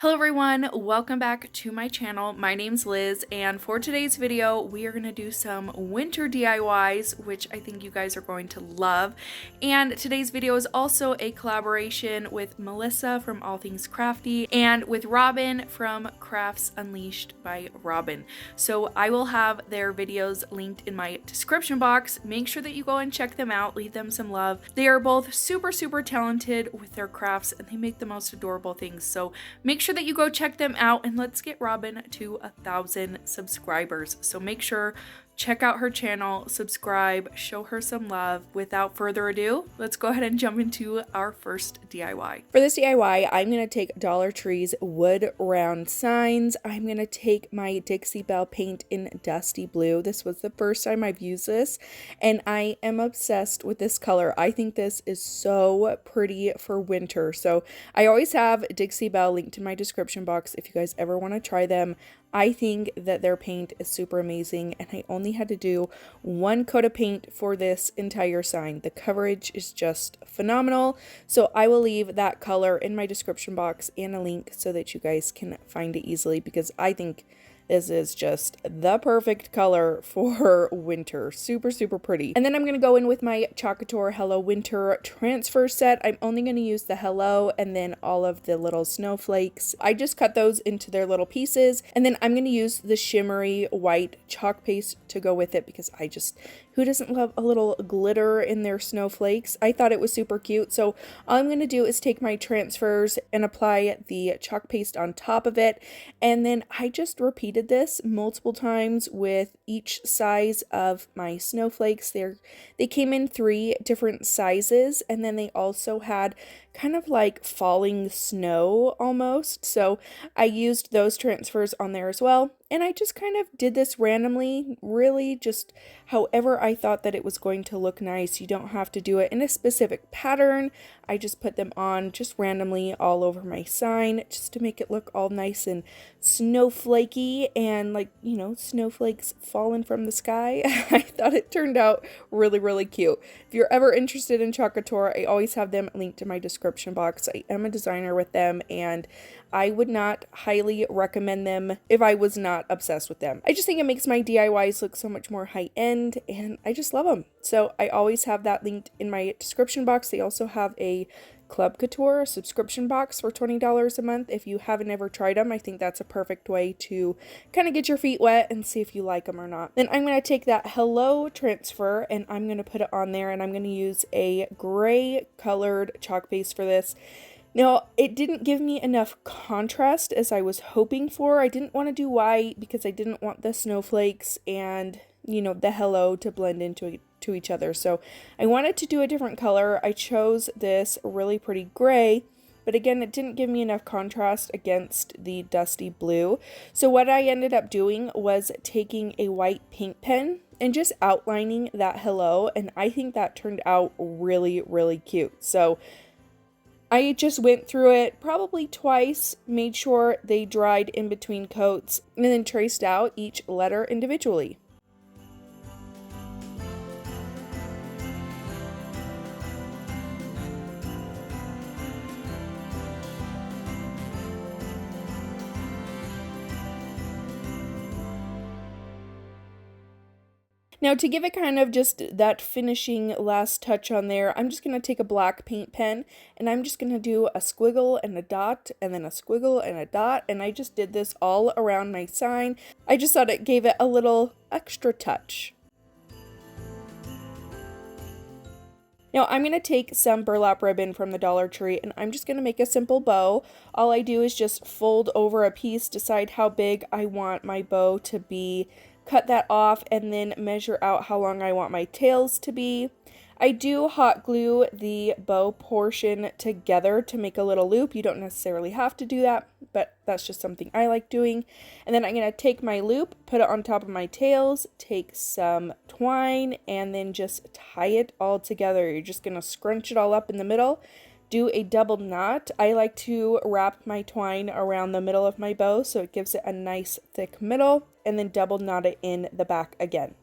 Hello everyone, welcome back to my channel. My name's Liz, and for today's video we are going to do some winter DIYs, which I think you guys are going to love. And today's video is also a collaboration with Melissa from All Things Crafty and with Robin from Crafts Unleashed by Robin. So I will have their videos linked in my description box. Make sure that you go and check them out, leave them some love. They are both super talented with their crafts and they make the most adorable things. So make sure that you go check them out, and let's get Robin to 1,000 subscribers. So make sure, check out her channel, subscribe, show her some love. Without further ado, let's go ahead and jump into our first DIY. For this DIY, I'm going to take Dollar Tree's wood round signs. I'm going to take my Dixie Belle paint in dusty blue. This was the first time I've used this, and I am obsessed with this color. I think this is so pretty for winter. So I always have Dixie Belle linked in my description box if you guys ever want to try them. I think that their paint is super amazing, and I only had to do one coat of paint for this entire sign. The coverage is just phenomenal, so I will leave that color in my description box and a link so that you guys can find it easily, because I think this is just the perfect color for winter. Super pretty. And then I'm going to go in with my COUTURE Hello Winter transfer set. I'm only going to use the hello and then all of the little snowflakes. I just cut those into their little pieces, and then I'm going to use the shimmery white chalk paste to go with it, because who doesn't love a little glitter in their snowflakes? I thought it was super cute. So all I'm going to do is take my transfers and apply the chalk paste on top of it. And then I just repeated this multiple times with each size of my snowflakes. They came in 3 different sizes, and then they also had kind of like falling snow almost. So I used those transfers on there as well. And I just kind of did this randomly, really just however I thought that it was going to look nice. You don't have to do it in a specific pattern. I just put them on just randomly all over my sign just to make it look all nice and snowflakey and like, you know, snowflakes falling from the sky. I thought it turned out really cute. If you're ever interested in COUTURE, I always have them linked in my description box. I am a designer with them, and I would not highly recommend them if I was not obsessed with them. I just think it makes my DIYs look so much more high end, and I just love them. So I always have that linked in my description box. They also have a Club Couture subscription box for $20 a month. If you haven't ever tried them, I think that's a perfect way to kind of get your feet wet and see if you like them or not. Then I'm going to take that Hello transfer and I'm going to put it on there, and I'm going to use a gray colored chalk paste for this. Now, it didn't give me enough contrast as I was hoping for. I didn't want to do white because I didn't want the snowflakes and, you know, the hello to blend into each other. So I wanted to do a different color. I chose this really pretty gray, but again, it didn't give me enough contrast against the dusty blue. So what I ended up doing was taking a white paint pen and just outlining that hello, and I think that turned out really cute. So I just went through it probably twice, made sure they dried in between coats, and then traced out each letter individually. Now, to give it kind of just that finishing last touch on there, I'm just going to take a black paint pen and I'm just going to do a squiggle and a dot and then a squiggle and a dot, and I just did this all around my sign. I just thought it gave it a little extra touch. Now I'm going to take some burlap ribbon from the Dollar Tree and I'm just going to make a simple bow. All I do is just fold over a piece, decide how big I want my bow to be, cut that off, and then measure out how long I want my tails to be. I do hot glue the bow portion together to make a little loop. You don't necessarily have to do that, but that's just something I like doing. And then I'm going to take my loop, put it on top of my tails, take some twine, and then just tie it all together. You're just going to scrunch it all up in the middle. Do a double knot. I like to wrap my twine around the middle of my bow so it gives it a nice thick middle, and then double knot it in the back again.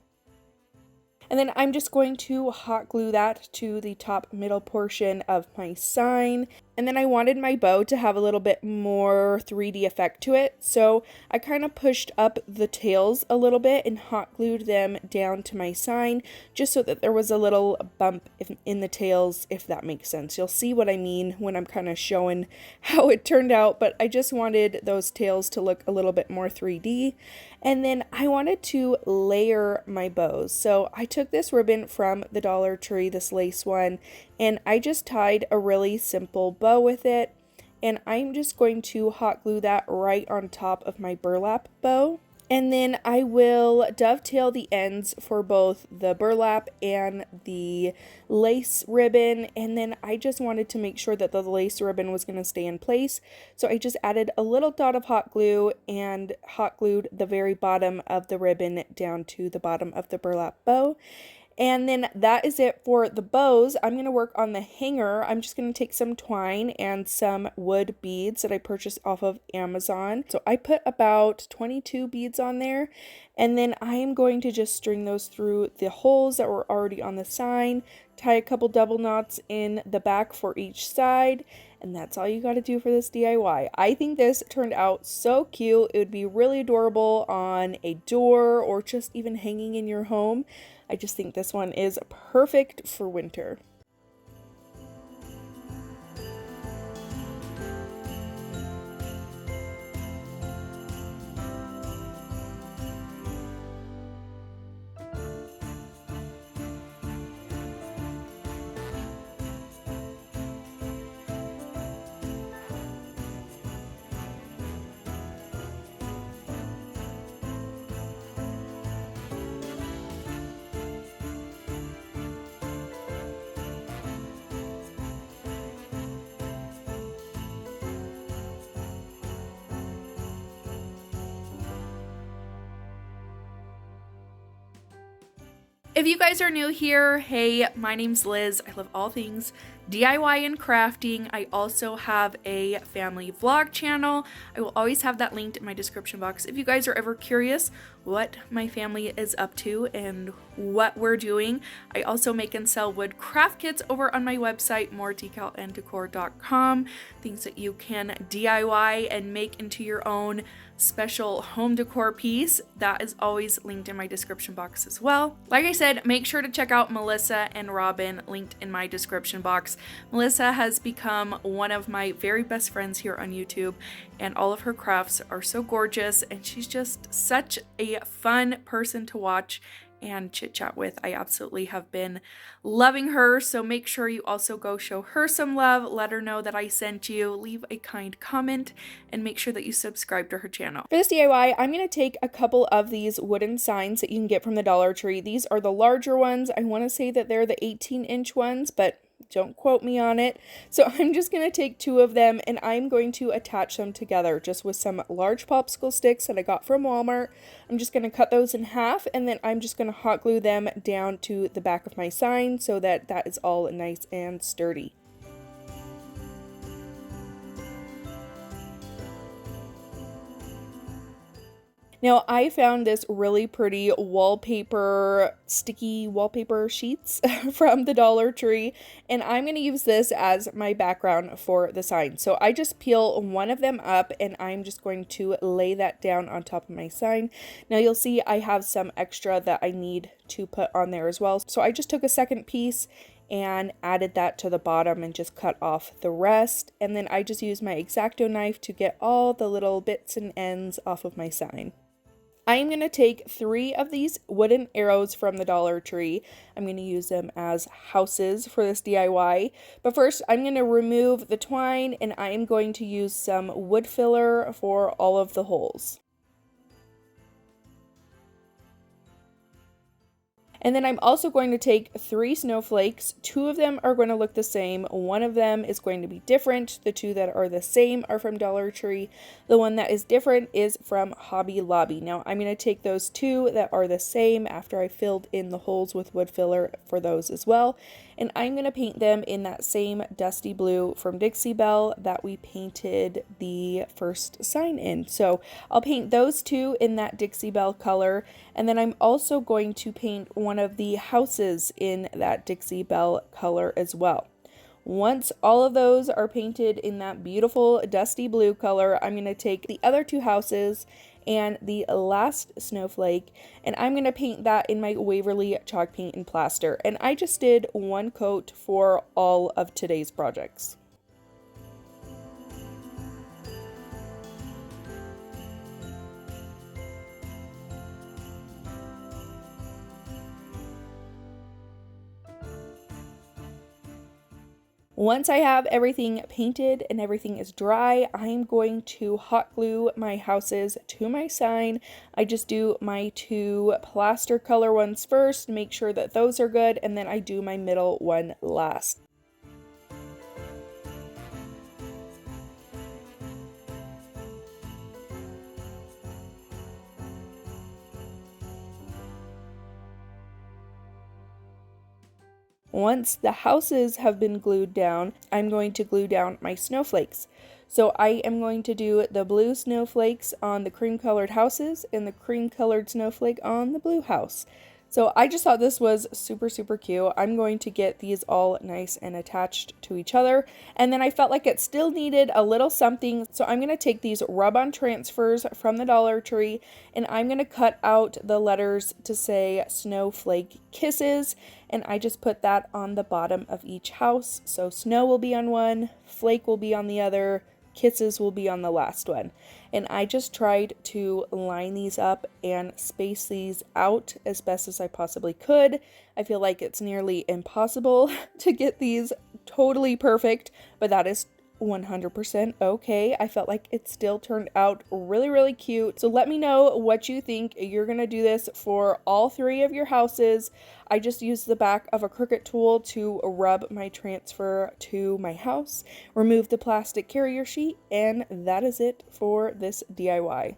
And then I'm just going to hot glue that to the top middle portion of my sign. And then I wanted my bow to have a little bit more 3D effect to it, so I kind of pushed up the tails a little bit and hot glued them down to my sign, just so that there was a little bump in the tails, if that makes sense. You'll see what I mean when I'm kind of showing how it turned out, but I just wanted those tails to look a little bit more 3D. And then I wanted to layer my bows. So I took this ribbon from the Dollar Tree, this lace one, and I just tied a really simple bow with it. And I'm just going to hot glue that right on top of my burlap bow. And then I will dovetail the ends for both the burlap and the lace ribbon. And then I just wanted to make sure that the lace ribbon was going to stay in place. So I just added a little dot of hot glue and hot glued the very bottom of the ribbon down to the bottom of the burlap bow. And then that is it for the bows. I'm going to work on the hanger. I'm just going to take some twine and some wood beads that I purchased off of Amazon. So I put about 22 beads on there. And then I am going to just string those through the holes that were already on the sign, tie a couple double knots in the back for each side. And that's all you got to do for this DIY. I think this turned out so cute. It would be really adorable on a door or just even hanging in your home. I just think this one is perfect for winter. If you guys are new here, hey, my name's Liz. I love all things DIY and crafting. I also have a family vlog channel. I will always have that linked in my description box if you guys are ever curious what my family is up to and what we're doing. I also make and sell wood craft kits over on my website, moredecor.com, things that you can DIY and make into your own special home decor piece. That is always linked in my description box as well. Like I said, make sure to check out Melissa and Robin, linked in my description box. Melissa has become one of my very best friends here on YouTube, and all of her crafts are so gorgeous, and she's just such a fun person to watch and chit chat with. I absolutely have been loving her, so make sure you also go show her some love, let her know that I sent you, leave a kind comment, and make sure that you subscribe to her channel. For this DIY, I'm going to take a couple of these wooden signs that you can get from the Dollar Tree. These are the larger ones. I want to say that they're the 18-inch ones, but don't quote me on it. So I'm just going to take two of them and I'm going to attach them together just with some large popsicle sticks that I got from Walmart. I'm just going to cut those in half and then I'm just going to hot glue them down to the back of my sign so that that is all nice and sturdy. Now, I found this really pretty wallpaper, sticky wallpaper sheets from the Dollar Tree, and I'm going to use this as my background for the sign. So I just peel one of them up, and I'm just going to lay that down on top of my sign. Now, you'll see I have some extra that I need to put on there as well. So I just took a second piece and added that to the bottom and just cut off the rest. And then I just used my X-Acto knife to get all the little bits and ends off of my sign. I'm going to take 3 of these wooden arrows from the Dollar Tree. I'm going to use them as houses for this DIY. But first, I'm going to remove the twine and I am going to use some wood filler for all of the holes. And then I'm also going to take 3 snowflakes. 2 of them are going to look the same. 1 of them is going to be different. The 2 that are the same are from Dollar Tree. The one that is different is from Hobby Lobby. Now I'm going to take those 2 that are the same after I filled in the holes with wood filler for those as well. And I'm going to paint them in that same dusty blue from Dixie Belle that we painted the first sign in. So I'll paint those 2 in that Dixie Belle color. And then I'm also going to paint one of the houses in that Dixie Belle color as well. Once all of those are painted in that beautiful dusty blue color, I'm going to take the other two houses and the last snowflake, and I'm going to paint that in my Waverly chalk paint and plaster. And I just did one coat for all of today's projects. Once I have everything painted and everything is dry, I'm going to hot glue my houses to my sign. I just do my two plaster color ones first, make sure that those are good, and then I do my middle one last. Once the houses have been glued down, I'm going to glue down my snowflakes. So I am going to do the blue snowflakes on the cream colored houses and the cream colored snowflake on the blue house. So I just thought this was super, super cute. I'm going to get these all nice and attached to each other. And then I felt like it still needed a little something. So I'm going to take these rub-on transfers from the Dollar Tree and I'm going to cut out the letters to say Snowflake Kisses. And I just put that on the bottom of each house. So snow will be on one, flake will be on the other, kisses will be on the last one. And I just tried to line these up and space these out as best as I possibly could. I feel like it's nearly impossible to get these totally perfect, but that is 100% okay. I felt like it still turned out really, really cute. So let me know what you think. You're gonna do this for all three of your houses. I just used the back of a Cricut tool to rub my transfer to my house, remove the plastic carrier sheet, and that is it for this DIY.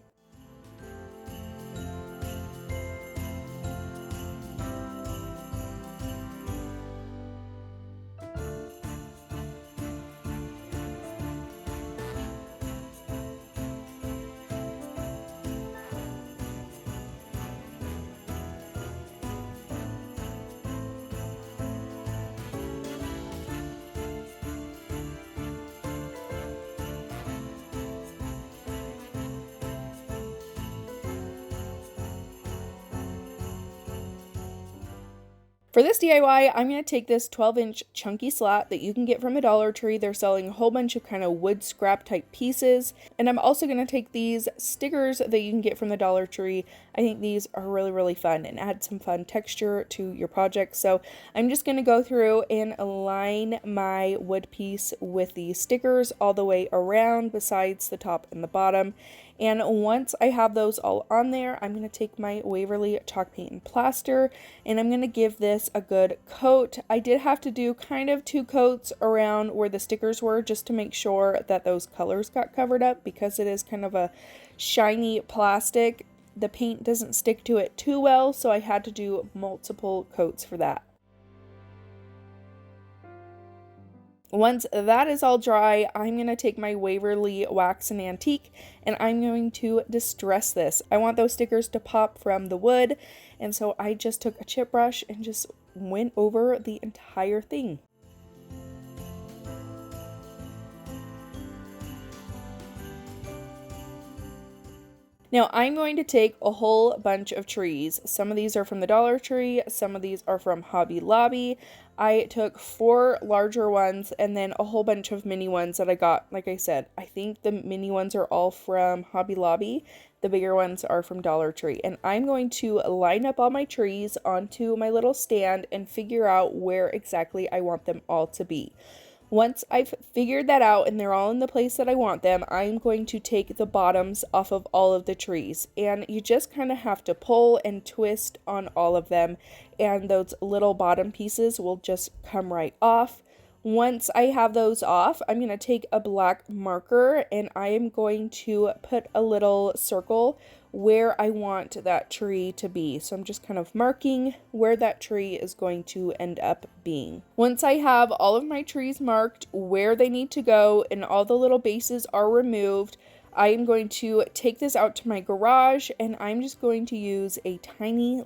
For this DIY, I'm going to take this 12-inch chunky slat that you can get from a Dollar Tree. They're selling a whole bunch of kind of wood scrap type pieces. And I'm also going to take these stickers that you can get from the Dollar Tree. I think these are really, really fun and add some fun texture to your project. So I'm just going to go through and align my wood piece with the stickers all the way around besides the top and the bottom. And once I have those all on there, I'm going to take my Waverly chalk paint and plaster and I'm going to give this a good coat. I did have to do kind of 2 coats around where the stickers were just to make sure that those colors got covered up because it is kind of a shiny plastic. The paint doesn't stick to it too well, so I had to do multiple coats for that. Once that is all dry, I'm going to take my Waverly Wax and Antique and I'm going to distress this. I want those stickers to pop from the wood, and so I just took a chip brush and just went over the entire thing. Now I'm going to take a whole bunch of trees. Some of these are from the Dollar Tree, some of these are from Hobby Lobby. I took 4 larger ones and then a whole bunch of mini ones that I got. Like I said, I think the mini ones are all from Hobby Lobby. The bigger ones are from Dollar Tree. And I'm going to line up all my trees onto my little stand and figure out where exactly I want them all to be. Once I've figured that out and they're all in the place that I want them, I'm going to take the bottoms off of all of the trees. And you just kind of have to pull and twist on all of them, and those little bottom pieces will just come right off. Once I have those off, I'm going to take a black marker and I am going to put a little circle where I want that tree to be. So I'm just kind of marking where that tree is going to end up being. Once I have all of my trees marked where they need to go and all the little bases are removed, I am going to take this out to my garage and I'm just going to use a tiny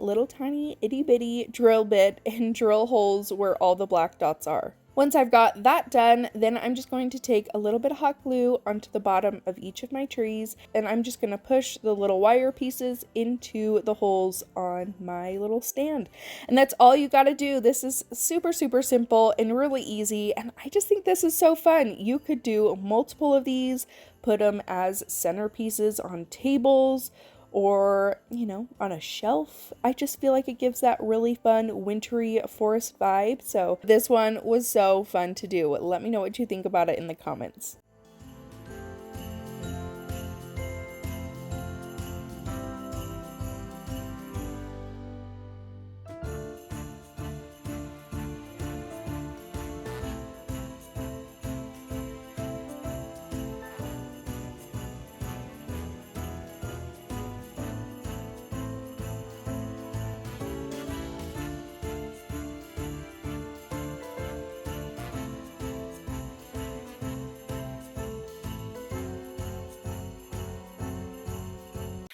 itty bitty drill bit and drill holes where all the black dots are. Once I've got that done, then I'm just going to take a little bit of hot glue onto the bottom of each of my trees, and I'm just going to push the little wire pieces into the holes on my little stand. And that's all you got to do. This is super, super simple and really easy, and I just think this is so fun. You could do multiple of these, put them as centerpieces on tables, or, you know, on a shelf. I just feel like it gives that really fun wintry forest vibe. So this one was so fun to do. Let me know what you think about it in the comments.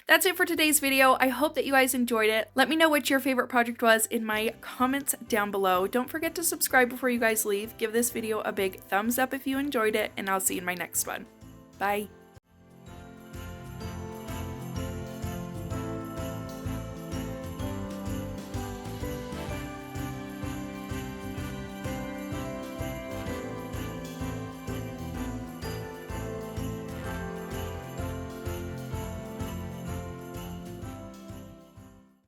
That's it for today's video. I hope that you guys enjoyed it. Let me know what your favorite project was in my comments down below. Don't forget to subscribe before you guys leave. Give this video a big thumbs up if you enjoyed it, and I'll see you in my next one. Bye.